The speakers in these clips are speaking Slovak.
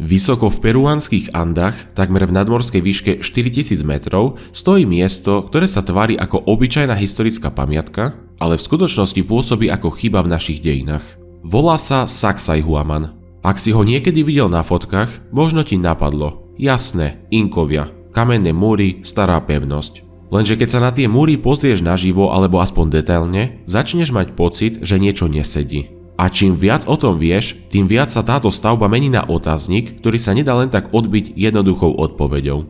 Vysoko v peruánskych Andách, takmer v nadmorskej výške 4000 metrov, stojí miesto, ktoré sa tvári ako obyčajná historická pamiatka, ale v skutočnosti pôsobí ako chyba v našich dejinách. Volá sa Sacsayhuaman. Ak si ho niekedy videl na fotkách, možno ti napadlo. Jasné, Inkovia, kamenné múry, stará pevnosť. Lenže keď sa na tie múry pozrieš naživo alebo aspoň detailne, začneš mať pocit, že niečo nesedí. A čím viac o tom vieš, tým viac sa táto stavba mení na otáznik, ktorý sa nedá len tak odbiť jednoduchou odpoveďou.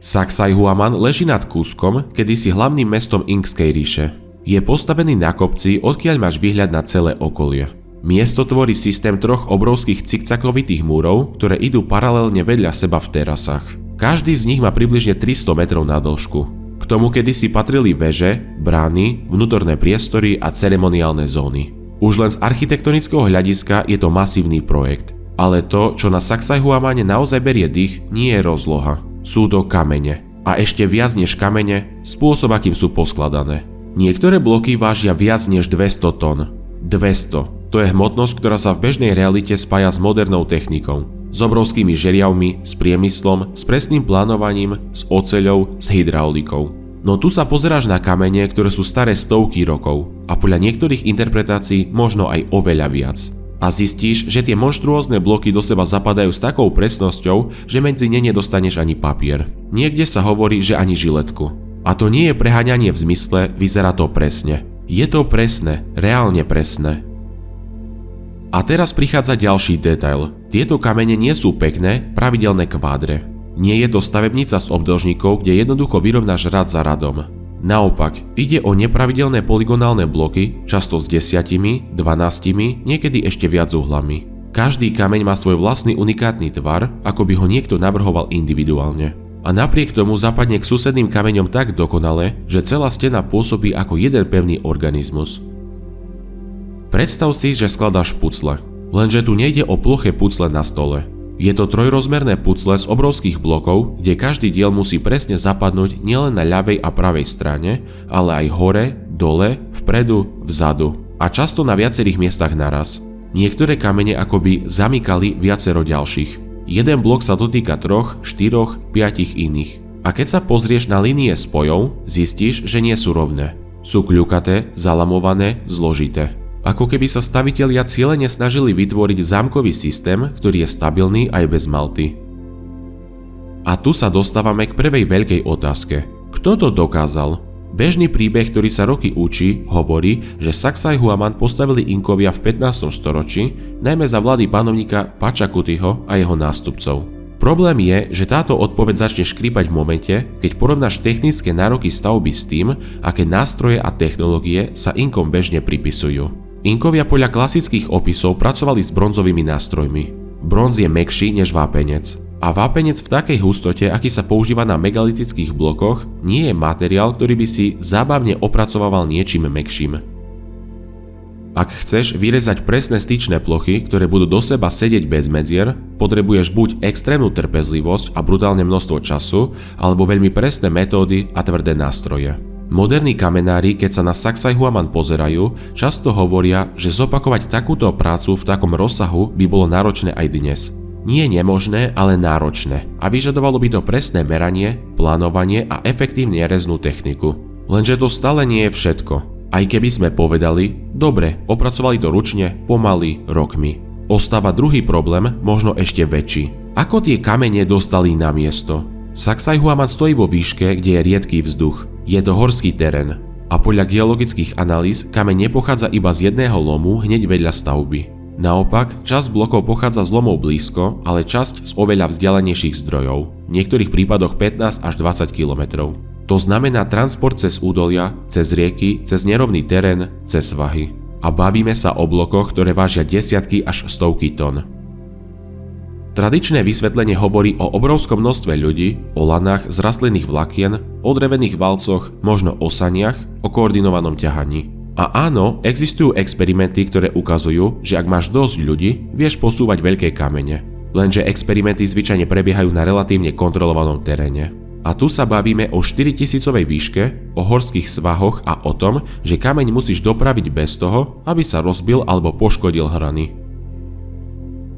Sacsayhuaman leží nad Cuscom, kedysi hlavným mestom Inkskej ríše. Je postavený na kopci, odkiaľ máš výhľad na celé okolie. Miesto tvorí systém troch obrovských cikcakovitých múrov, ktoré idú paralelne vedľa seba v terasách. Každý z nich má približne 300 metrov na dĺžku. K tomu kedysi patrili veže, brány, vnútorné priestory a ceremoniálne zóny. Už len z architektonického hľadiska je to masívny projekt. Ale to, čo na Sacsayhuamane naozaj berie dých, nie je rozloha. Sú to kamene. A ešte viac než kamene, spôsob, akým sú poskladané. Niektoré bloky vážia viac než 200 tón. 200. To je hmotnosť, ktorá sa v bežnej realite spája s modernou technikou. S obrovskými žeriavmi, s priemyslom, s presným plánovaním, s oceľou, s hydraulikou. No tu sa pozeráš na kamene, ktoré sú staré stovky rokov a podľa niektorých interpretácií možno aj oveľa viac. A zistíš, že tie monštruózne bloky do seba zapadajú s takou presnosťou, že medzi ne nedostaneš ani papier. Niekde sa hovorí, že ani žiletku. A to nie je preháňanie v zmysle, vyzerá to presne. Je to presné, reálne presné. A teraz prichádza ďalší detail. Tieto kamene nie sú pekné, pravidelné kvádre. Nie je to stavebnica z obdĺžnikov, kde jednoducho vyrovnáš rad za radom. Naopak, ide o nepravidelné polygonálne bloky, často s 10, 12, niekedy ešte viac uhlami. Každý kameň má svoj vlastný unikátny tvar, ako by ho niekto navrhoval individuálne. A napriek tomu zapadne k susedným kameňom tak dokonale, že celá stena pôsobí ako jeden pevný organizmus. Predstav si, že skladáš pucle, lenže tu nejde o ploché pucle na stole. Je to trojrozmerné pucle z obrovských blokov, kde každý diel musí presne zapadnúť nielen na ľavej a pravej strane, ale aj hore, dole, vpredu, vzadu a často na viacerých miestach naraz. Niektoré kamene akoby zamykali viacero ďalších. Jeden blok sa dotýka 3, 4, 5 iných. A keď sa pozrieš na línie spojov, zistíš, že nie sú rovné. Sú kľukaté, zalamované, zložité. Ako keby sa stavitelia cielene snažili vytvoriť zámkový systém, ktorý je stabilný aj bez malty. A tu sa dostávame k prvej veľkej otázke. Kto to dokázal? Bežný príbeh, ktorý sa roky učí, hovorí, že Sacsayhuaman postavili Inkovia v 15. storočí, najmä za vlády panovníka Pachacutyho a jeho nástupcov. Problém je, že táto odpoveď začne škrípať v momente, keď porovnáš technické nároky stavby s tým, aké nástroje a technológie sa Inkom bežne pripisujú. Inkovia podľa klasických opisov pracovali s bronzovými nástrojmi. Bronz je mäkší než vápenec. A vápenec v takej hustote, aký sa používa na megalitických blokoch, nie je materiál, ktorý by si zábavne opracovával niečím mäkším. Ak chceš vyrezať presné styčné plochy, ktoré budú do seba sedieť bez medzier, potrebuješ buď extrémnu trpezlivosť a brutálne množstvo času, alebo veľmi presné metódy a tvrdé nástroje. Moderní kamenári, keď sa na Sacsayhuaman pozerajú, často hovoria, že zopakovať takúto prácu v takom rozsahu by bolo náročné aj dnes. Nie nemožné, ale náročné a vyžadovalo by to presné meranie, plánovanie a efektívne reznú techniku. Lenže to stále nie je všetko. Aj keby sme povedali, dobre, opracovali to ručne, pomaly, rokmi. Ostáva druhý problém, možno ešte väčší. Ako tie kamene dostali na miesto? Sacsayhuaman stojí vo výške, kde je riedky vzduch. Je to horský terén a podľa geologických analýz kameň nepochádza iba z jedného lomu hneď vedľa stavby. Naopak, časť blokov pochádza z lomov blízko, ale časť z oveľa vzdialenejších zdrojov, v niektorých prípadoch 15 až 20 km. To znamená transport cez údolia, cez rieky, cez nerovný terén, cez svahy. A bavíme sa o blokoch, ktoré vážia desiatky až stovky tón. Tradičné vysvetlenie hovorí o obrovskom množstve ľudí, o lanách z rastlinných vlákien, o drevených valcoch, možno o saniach, o koordinovanom ťahaní. A áno, existujú experimenty, ktoré ukazujú, že ak máš dosť ľudí, vieš posúvať veľké kamene. Lenže experimenty zvyčajne prebiehajú na relatívne kontrolovanom teréne. A tu sa bavíme o 4000-ovej výške, o horských svahoch a o tom, že kameň musíš dopraviť bez toho, aby sa rozbil alebo poškodil hrany.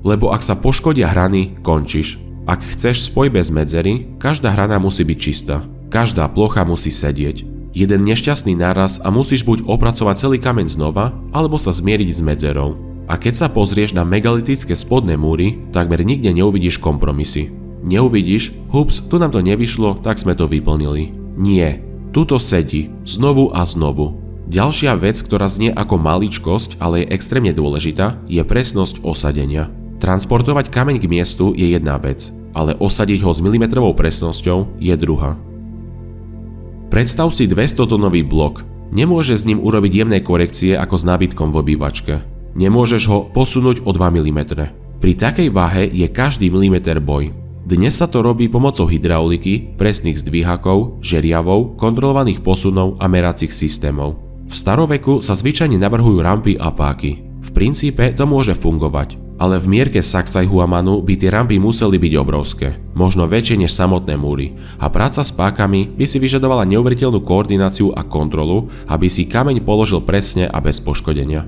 lebo ak sa poškodia hrany, končíš. Ak chceš spoj bez medzery, každá hrana musí byť čistá. Každá plocha musí sedieť. Jeden nešťastný náraz a musíš buď opracovať celý kameň znova, alebo sa zmieriť s medzerou. A keď sa pozrieš na megalitické spodné múry, takmer nikde neuvidíš kompromisy. Neuvidíš, hups, tu nám to nevyšlo, tak sme to vyplnili. Nie, tu to sedí, znovu a znovu. Ďalšia vec, ktorá znie ako maličkosť, ale je extrémne dôležitá, je presnosť osadenia. Transportovať kameň k miestu je jedna vec, ale osadiť ho s milimetrovou presnosťou je druhá. Predstav si 200-tonový blok. Nemôžeš s ním urobiť jemné korekcie ako s nábytkom v obývačke. Nemôžeš ho posunúť o 2 mm. Pri takej váhe je každý milimeter boj. Dnes sa to robí pomocou hydrauliky, presných zdvíhakov, žeriavov, kontrolovaných posunov a meracích systémov. V staroveku sa zvyčajne navrhujú rampy a páky. V princípe to môže fungovať, ale v mierke Sacsayhuamanu by tie rampy museli byť obrovské, možno väčšie než samotné múry, a práca s pákami by si vyžadovala neuveriteľnú koordináciu a kontrolu, aby si kameň položil presne a bez poškodenia.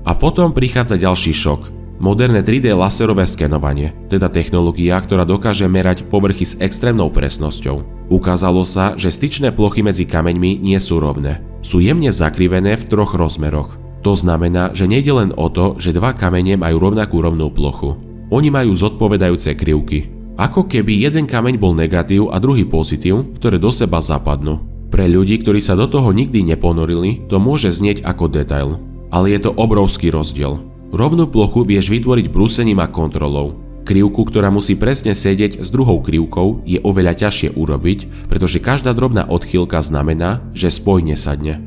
A potom prichádza ďalší šok. Moderné 3D laserové skenovanie, teda technológia, ktorá dokáže merať povrchy s extrémnou presnosťou. Ukázalo sa, že styčné plochy medzi kameňmi nie sú rovné. Sú jemne zakrivené v 3 rozmeroch. To znamená, že nejde len o to, že dva kamene majú rovnakú rovnú plochu. Oni majú zodpovedajúce krivky. Ako keby jeden kameň bol negatív a druhý pozitív, ktoré do seba zapadnú. Pre ľudí, ktorí sa do toho nikdy neponorili, to môže znieť ako detail. Ale je to obrovský rozdiel. Rovnú plochu vieš vytvoriť brúsením a kontrolou. Krivku, ktorá musí presne sedieť s druhou krivkou, je oveľa ťažšie urobiť, pretože každá drobná odchýlka znamená, že spoj nesadne.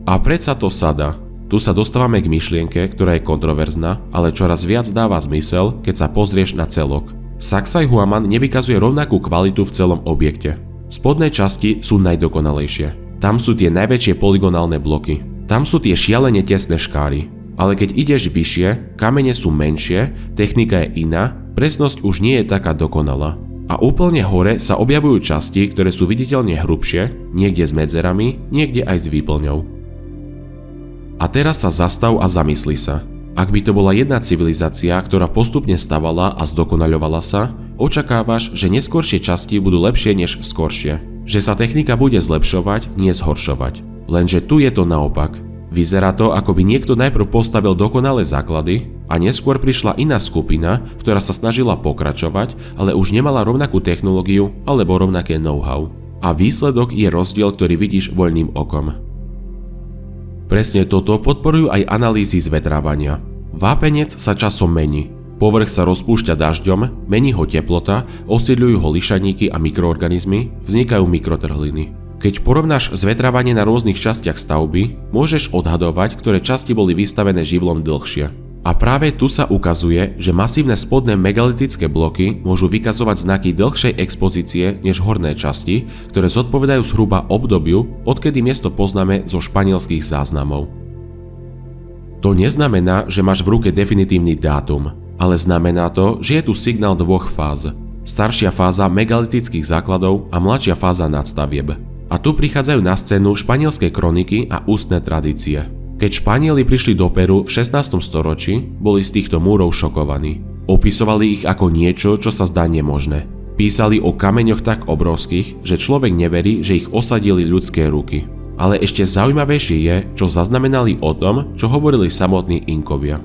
A predsa to sadá. Tu sa dostávame k myšlienke, ktorá je kontroverzná, ale čoraz viac dáva zmysel, keď sa pozrieš na celok. Sacsayhuaman nevykazuje rovnakú kvalitu v celom objekte. Spodné časti sú najdokonalejšie. Tam sú tie najväčšie polygonálne bloky. Tam sú tie šialene tesné škáry. Ale keď ideš vyššie, kamene sú menšie, technika je iná, presnosť už nie je taká dokonalá. A úplne hore sa objavujú časti, ktoré sú viditeľne hrubšie, niekde s medzerami, niekde aj s výplňou. A teraz sa zastav a zamysli sa. Ak by to bola jedna civilizácia, ktorá postupne stavala a zdokonaľovala sa, očakávaš, že neskoršie časti budú lepšie než skoršie. Že sa technika bude zlepšovať, nie zhoršovať. Lenže tu je to naopak. Vyzerá to, ako by niekto najprv postavil dokonalé základy a neskôr prišla iná skupina, ktorá sa snažila pokračovať, ale už nemala rovnakú technológiu alebo rovnaké know-how. A výsledok je rozdiel, ktorý vidíš voľným okom. Presne toto podporujú aj analýzy zvetrávania. Vápenec sa časom mení. Povrch sa rozpúšťa dažďom, mení ho teplota, osídľujú ho lišaníky a mikroorganizmy, vznikajú mikrotrhliny. Keď porovnáš zvetrávanie na rôznych častiach stavby, môžeš odhadovať, ktoré časti boli vystavené živlom dlhšie. A práve tu sa ukazuje, že masívne spodné megalitické bloky môžu vykazovať znaky dlhšej expozície než horné časti, ktoré zodpovedajú zhruba obdobiu, odkedy miesto poznáme zo španielských záznamov. To neznamená, že máš v ruke definitívny dátum, ale znamená to, že je tu signál dvoch fáz. Staršia fáza megalitických základov a mladšia fáza nadstavieb. A tu prichádzajú na scénu španielské kroniky a ústne tradície. Keď Španieli prišli do Peru v 16. storočí, boli z týchto múrov šokovaní. Opisovali ich ako niečo, čo sa zdá nemožné. Písali o kameňoch tak obrovských, že človek neverí, že ich osadili ľudské ruky. Ale ešte zaujímavejšie je, čo zaznamenali o tom, čo hovorili samotní Inkovia.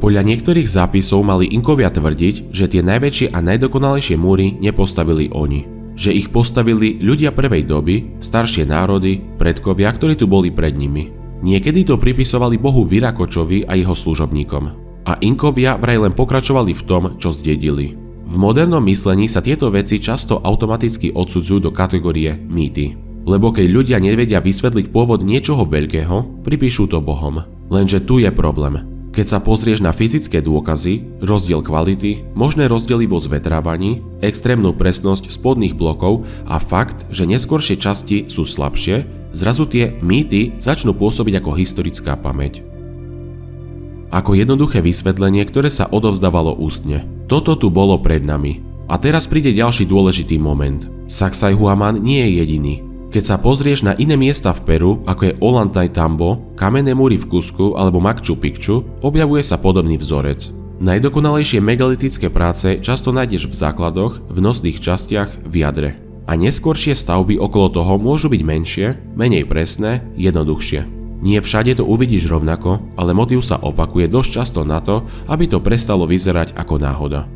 Podľa niektorých zápisov mali Inkovia tvrdiť, že tie najväčšie a najdokonalejšie múry nepostavili oni. Že ich postavili ľudia prvej doby, staršie národy, predkovia, ktorí tu boli pred nimi. Niekedy to pripisovali bohu Viracočovi a jeho služobníkom. A Inkovia vraj len pokračovali v tom, čo zdedili. V modernom myslení sa tieto veci často automaticky odsudzujú do kategórie mýty. Lebo keď ľudia nevedia vysvetliť pôvod niečoho veľkého, pripíšu to bohom. Lenže tu je problém. Keď sa pozrieš na fyzické dôkazy, rozdiel kvality, možné rozdiely vo zvetrávaní, extrémnu presnosť spodných blokov a fakt, že neskoršie časti sú slabšie, zrazu tie mýty začnú pôsobiť ako historická pamäť. Ako jednoduché vysvetlenie, ktoré sa odovzdávalo ústne. Toto tu bolo pred nami. A teraz príde ďalší dôležitý moment. Sacsayhuaman nie je jediný. Keď sa pozrieš na iné miesta v Peru, ako je Ollantaytambo, kamenné múry v Cusku alebo Machu Picchu, objavuje sa podobný vzorec. Najdokonalejšie megalitické práce často nájdeš v základoch, v nosných častiach, v jadre. A neskôršie stavby okolo toho môžu byť menšie, menej presné, jednoduchšie. Nie všade to uvidíš rovnako, ale motív sa opakuje dosť často na to, aby to prestalo vyzerať ako náhoda.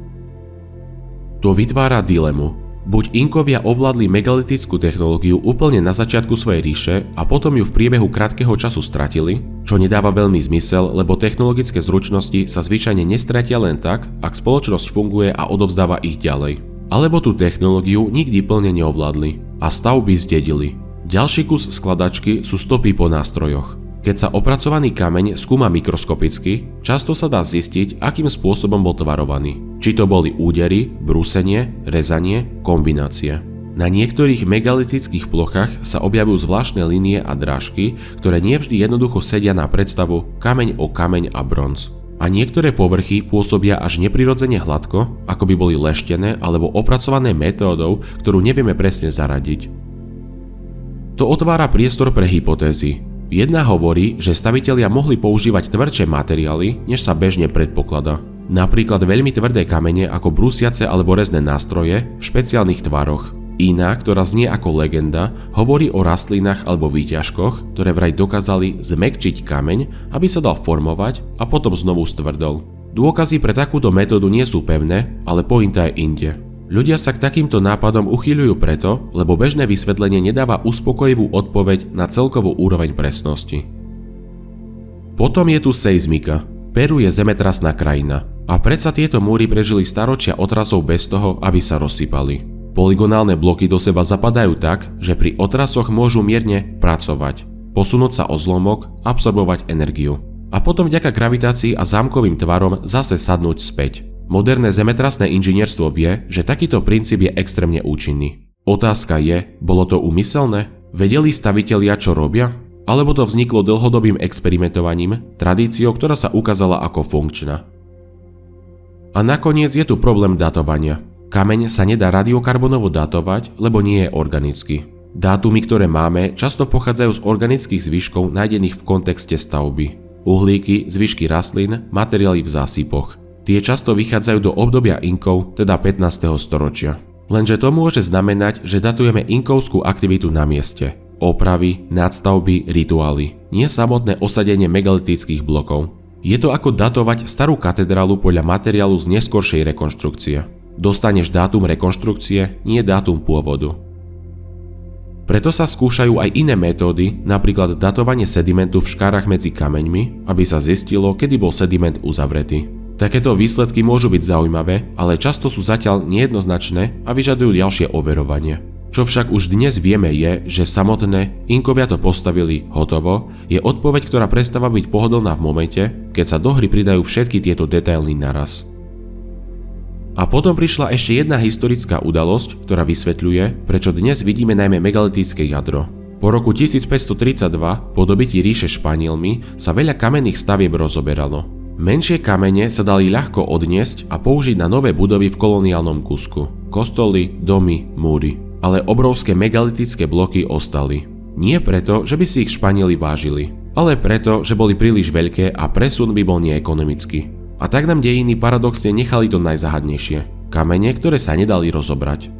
To vytvára dilemu. Buď Inkovia ovládli megalitickú technológiu úplne na začiatku svojej ríše a potom ju v priebehu krátkeho času stratili, čo nedáva veľmi zmysel, lebo technologické zručnosti sa zvyčajne nestratia len tak, ak spoločnosť funguje a odovzdáva ich ďalej. Alebo tú technológiu nikdy plne neovládli a stavby zdedili. Ďalší kus skladačky sú stopy po nástrojoch. Keď sa opracovaný kameň skúma mikroskopicky, často sa dá zistiť, akým spôsobom bol tvarovaný. Či to boli údery, brúsenie, rezanie, kombinácie. Na niektorých megalitických plochách sa objavujú zvláštne línie a drážky, ktoré nevždy jednoducho sedia na predstavu kameň o kameň a bronz. A niektoré povrchy pôsobia až neprirodzene hladko, ako by boli leštené alebo opracované metódou, ktorú nevieme presne zaradiť. To otvára priestor pre hypotézy. Jedna hovorí, že stavitelia mohli používať tvrdšie materiály, než sa bežne predpokladá. Napríklad veľmi tvrdé kamene ako brúsiace alebo rezné nástroje v špeciálnych tvaroch. Iná, ktorá znie ako legenda, hovorí o rastlinách alebo výťažkoch, ktoré vraj dokázali zmäkčiť kameň, aby sa dal formovať a potom znovu stvrdol. Dôkazy pre takúto metódu nie sú pevné, ale pointa je inde. Ľudia sa k takýmto nápadom uchýľujú preto, lebo bežné vysvetlenie nedáva uspokojivú odpoveď na celkovú úroveň presnosti. Potom je tu seizmika. Peru je zemetrasná krajina a predsa tieto múry prežili staročia otrasov bez toho, aby sa rozsypali. Polygonálne bloky do seba zapadajú tak, že pri otrasoch môžu mierne pracovať, posunúť sa o zlomok, absorbovať energiu a potom vďaka gravitácii a zámkovým tvarom zase sadnúť späť. Moderné zemetrasné inžinierstvo vie, že takýto princíp je extrémne účinný. Otázka je, bolo to úmyselné? Vedeli stavitelia, čo robia? Alebo to vzniklo dlhodobým experimentovaním, tradíciou, ktorá sa ukázala ako funkčná? A nakoniec je tu problém datovania. Kameň sa nedá radiokarbonovo datovať, lebo nie je organický. Dátumy, ktoré máme, často pochádzajú z organických zvyškov nájdených v kontexte stavby. Uhlíky, zvyšky rastlín, materiály v zásypoch. Tie často vychádzajú do obdobia Inkov, teda 15. storočia. Lenže to môže znamenať, že datujeme inkovskú aktivitu na mieste. Opravy, nadstavby, rituály, nie samotné osadenie megalitických blokov. Je to ako datovať starú katedrálu podľa materiálu z neskoršej rekonštrukcie. Dostaneš dátum rekonštrukcie, nie dátum pôvodu. Preto sa skúšajú aj iné metódy, napríklad datovanie sedimentu v škárach medzi kameňmi, aby sa zistilo, kedy bol sediment uzavretý. Takéto výsledky môžu byť zaujímavé, ale často sú zatiaľ nejednoznačné a vyžadujú ďalšie overovanie. Čo však už dnes vieme je, že samotné Inkovia to postavili hotovo, je odpoveď, ktorá prestáva byť pohodlná v momente, keď sa do hry pridajú všetky tieto detaily naraz. A potom prišla ešte jedna historická udalosť, ktorá vysvetľuje, prečo dnes vidíme najmä megalitické jadro. Po roku 1532, po dobytí ríše Španielmi, sa veľa kamenných stavieb rozoberalo. Menšie kamene sa dali ľahko odniesť a použiť na nové budovy v koloniálnom Cusku. Kostoly, domy, múry. Ale obrovské megalitické bloky ostali. Nie preto, že by si ich Španieli vážili, ale preto, že boli príliš veľké a presun by bol neekonomický. A tak nám dejiny paradoxne nechali to najzáhadnejšie. Kamene, ktoré sa nedali rozobrať.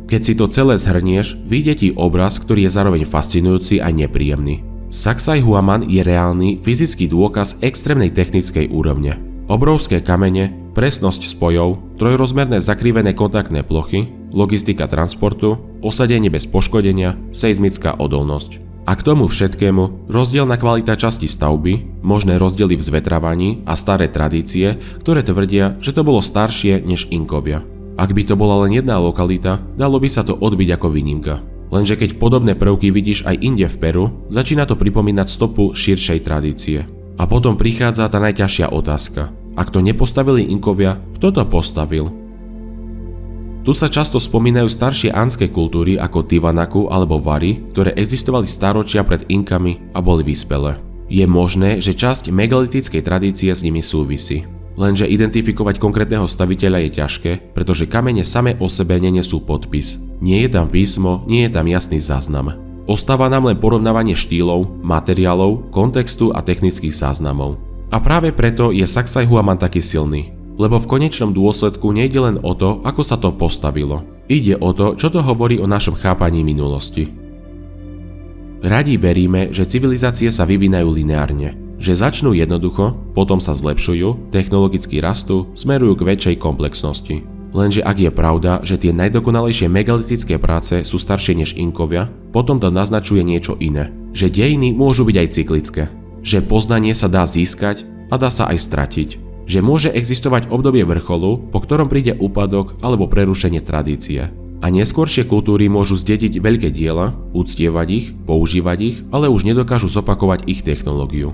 Keď si to celé zhrnieš, vyjde ti obraz, ktorý je zároveň fascinujúci a nepríjemný. Sacsayhuaman je reálny fyzický dôkaz extrémnej technickej úrovne. Obrovské kamene, presnosť spojov, trojrozmerné zakrivené kontaktné plochy, logistika transportu, osadenie bez poškodenia, seizmická odolnosť. A k tomu všetkému rozdielna kvalita časti stavby, možné rozdiely v zvetravaní a staré tradície, ktoré tvrdia, že to bolo staršie než Inkovia. Ak by to bola len jedna lokalita, dalo by sa to odbiť ako výnimka. Lenže keď podobné prvky vidíš aj inde v Peru, začína to pripomínať stopu širšej tradície. A potom prichádza tá najťažšia otázka. Ak to nepostavili Inkovia, kto to postavil? Tu sa často spomínajú staršie anské kultúry ako Tiwanaku alebo Wari, ktoré existovali stáročia pred Inkami a boli vyspelé. Je možné, že časť megalitickej tradície s nimi súvisí. Lenže identifikovať konkrétneho staviteľa je ťažké, pretože kamene samé o sebe nenesú podpis. Nie je tam písmo, nie je tam jasný záznam. Ostáva nám len porovnávanie štýlov, materiálov, kontextu a technických záznamov. A práve preto je Sacsayhuaman taký silný, lebo v konečnom dôsledku nejde len o to, ako sa to postavilo. Ide o to, čo to hovorí o našom chápaní minulosti. Radi veríme, že civilizácie sa vyvínajú lineárne, že začnú jednoducho, potom sa zlepšujú, technologicky rastú, smerujú k väčšej komplexnosti. Lenže ak je pravda, že tie najdokonalejšie megalitické práce sú staršie než Inkovia, potom to naznačuje niečo iné. Že dejiny môžu byť aj cyklické. Že poznanie sa dá získať a dá sa aj stratiť. Že môže existovať obdobie vrcholu, po ktorom príde úpadok alebo prerušenie tradície. A neskôršie kultúry môžu zdediť veľké diela, uctievať ich, používať ich, ale už nedokážu zopakovať ich technológiu.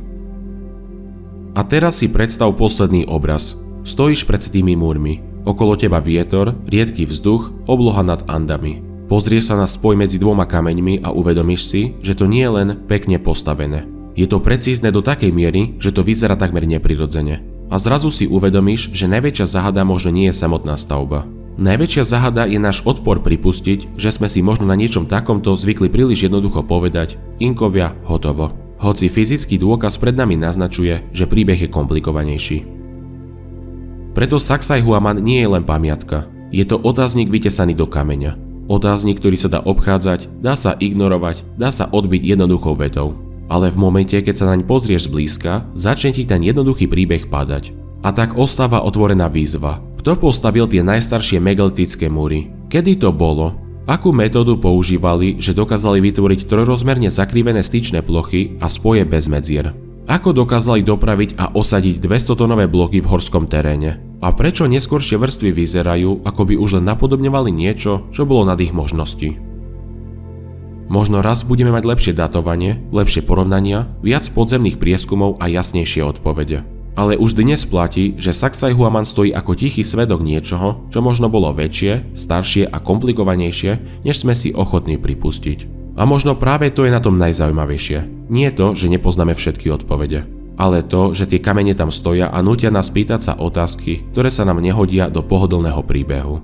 A teraz si predstav posledný obraz. Stojíš pred tými múrmi. Okolo teba vietor, riedky vzduch, obloha nad Andami. Pozrieš sa na spoj medzi dvoma kameňmi a uvedomíš si, že to nie je len pekne postavené. Je to precízne do takej miery, že to vyzerá takmer neprirodzene. A zrazu si uvedomíš, že najväčšia záhada možno nie je samotná stavba. Najväčšia záhada je náš odpor pripustiť, že sme si možno na niečom takomto zvykli príliš jednoducho povedať: Inkovia, hotovo. Hoci fyzický dôkaz pred nami naznačuje, že príbeh je komplikovanejší. Preto Sacsayhuaman nie je len pamiatka. Je to otáznik vytesaný do kameňa. Otáznik, ktorý sa dá obchádzať, dá sa ignorovať, dá sa odbiť jednoduchou vetou. Ale v momente, keď sa naň pozrieš zblízka, začne ti ten jednoduchý príbeh padať. A tak ostáva otvorená výzva. Kto postavil tie najstaršie megalitické múry? Kedy to bolo? Akú metódu používali, že dokázali vytvoriť trojrozmerne zakrivené styčné plochy a spoje bez medzier? Ako dokázali dopraviť a osadiť 200-tonové bloky v horskom teréne? A prečo neskoršie vrstvy vyzerajú, ako by už len napodobňovali niečo, čo bolo nad ich možnosti? Možno raz budeme mať lepšie datovanie, lepšie porovnania, viac podzemných prieskumov a jasnejšie odpovede. Ale už dnes platí, že Sacsayhuaman stojí ako tichý svedok niečoho, čo možno bolo väčšie, staršie a komplikovanejšie, než sme si ochotní pripustiť. A možno práve to je na tom najzaujímavejšie. Nie to, že nepoznáme všetky odpovede, ale to, že tie kamene tam stoja a nútia nás pýtať sa otázky, ktoré sa nám nehodia do pohodlného príbehu.